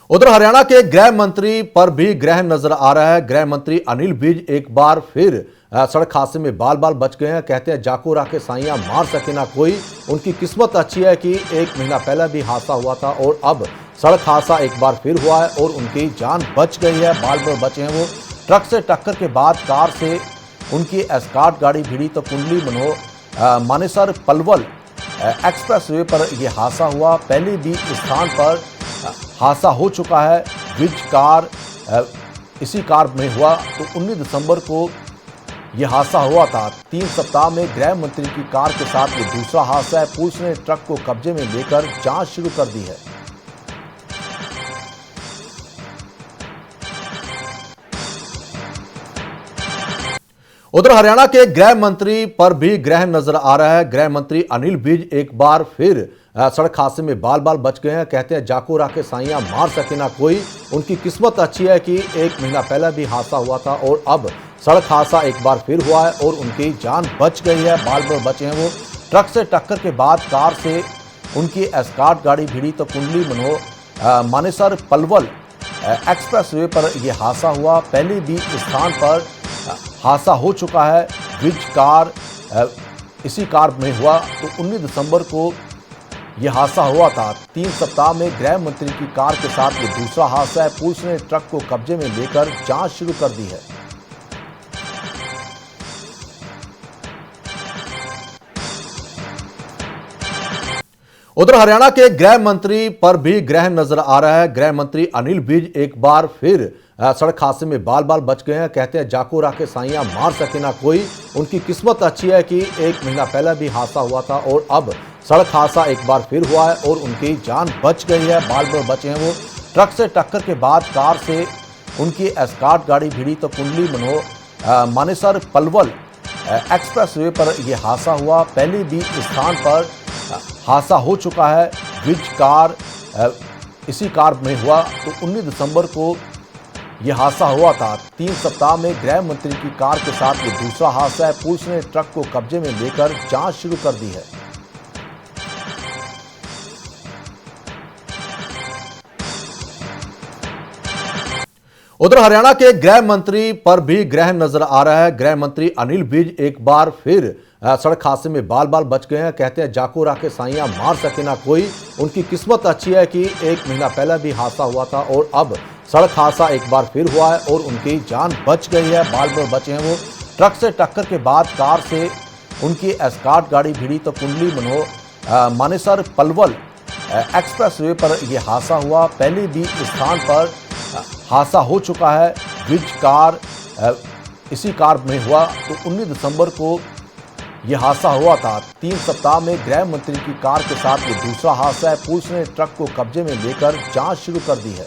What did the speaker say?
उधर हरियाणा के गृह मंत्री पर भी ग्रहण नजर आ रहा है। गृह मंत्री अनिल विज एक बार फिर सड़क हादसे में बाल बाल बच गए हैं। कहते हैं जाको राके साइयां मार सके ना कोई। उनकी किस्मत अच्छी है कि 1 महीना पहले भी हादसा हुआ था और अब सड़क हादसा एक बार फिर हुआ है और उनकी जान बच गई है। बाल बाल बचे हैं वो। ट्रक से टक्कर के बाद कार से उनकी एस्कॉर्ट गाड़ी भिड़ी तो कुंडली मानेसर पलवल एक्सप्रेसवे पर यह हादसा हुआ। पहले भी इस स्थान पर हादसा हो चुका है। विज कार इसी कार में हुआ तो 19 दिसंबर को यह हादसा हुआ था। 3 सप्ताह में गृह मंत्री की कार के साथ ये दूसरा हादसा है। पुलिस ने ट्रक को कब्जे में लेकर जांच शुरू कर दी है। उधर हरियाणा के गृह मंत्री पर भी ग्रहण नजर आ रहा है। गृह मंत्री अनिल विज एक बार फिर सड़क हादसे में बाल बाल बच गए हैं। कहते हैं जाको राके साइयां मार सके ना कोई। उनकी किस्मत अच्छी है कि 1 महीना पहले भी हादसा हुआ था और अब सड़क हादसा एक बार फिर हुआ है और उनकी जान बच गई है। बाल बाल बचे हैं वो। ट्रक से टक्कर के बाद कार से उनकी एस्कॉर्ट गाड़ी भिड़ी तो कुंडली मानेसर पलवल एक्सप्रेसवे पर यह हादसा हुआ। पहले भी इस स्थान पर हादसा हो चुका है। विज कार इसी कार में हुआ तो 19 दिसंबर को यह हादसा हुआ था। 3 सप्ताह में गृह मंत्री की कार के साथ ये दूसरा हादसा है। पुलिस ने ट्रक को कब्जे में लेकर जांच शुरू कर दी है। उधर हरियाणा के गृह मंत्री पर भी ग्रहण नजर आ रहा है। गृह मंत्री अनिल विज एक बार फिर सड़क हादसे में बाल बाल बच गए हैं। कहते हैं जाको राके साइयां मार सके ना कोई। उनकी किस्मत अच्छी है कि 1 महीना पहले भी हादसा हुआ था और अब सड़क हादसा एक बार फिर हुआ है और उनकी जान बच गई है। बाल बाल बचे हैं वो। ट्रक से टक्कर के बाद कार से उनकी एस्कॉर्ट गाड़ी भिड़ी तो कुंडली मानेसर पलवल एक्सप्रेसवे पर यह हादसा हुआ। पहले भी इस स्थान पर हादसा हो चुका है। विज कार इसी कार में हुआ तो 19 दिसंबर को यह हादसा हुआ था। 3 सप्ताह में गृह मंत्री की कार के साथ ये दूसरा हादसा है। पुलिस ने ट्रक को कब्जे में लेकर जांच शुरू कर दी है। उधर हरियाणा के गृह मंत्री पर भी ग्रहण नजर आ रहा है। गृह मंत्री अनिल विज एक बार फिर सड़क हादसे में बाल बाल बच गए हैं। कहते हैं जाको राके साइयां मार सके ना कोई। उनकी किस्मत अच्छी है कि 1 महीना पहले भी हादसा हुआ था और अब सड़क हादसा एक बार फिर हुआ है और उनकी जान बच गई है। बाल बाल बचे हैं वो। ट्रक से टक्कर के बाद कार से उनकी एस्कॉर्ट गाड़ी भिड़ी तो कुंडली मानेसर पलवल एक्सप्रेसवे पर यह हादसा हुआ। पहले भी इस स्थान पर हादसा हो चुका है। विज कार इसी कार में हुआ तो 19 दिसंबर को यह हादसा हुआ था। 3 सप्ताह में गृह मंत्री की कार के साथ ये दूसरा हादसा है। पुलिस ने ट्रक को कब्जे में लेकर जांच शुरू कर दी है।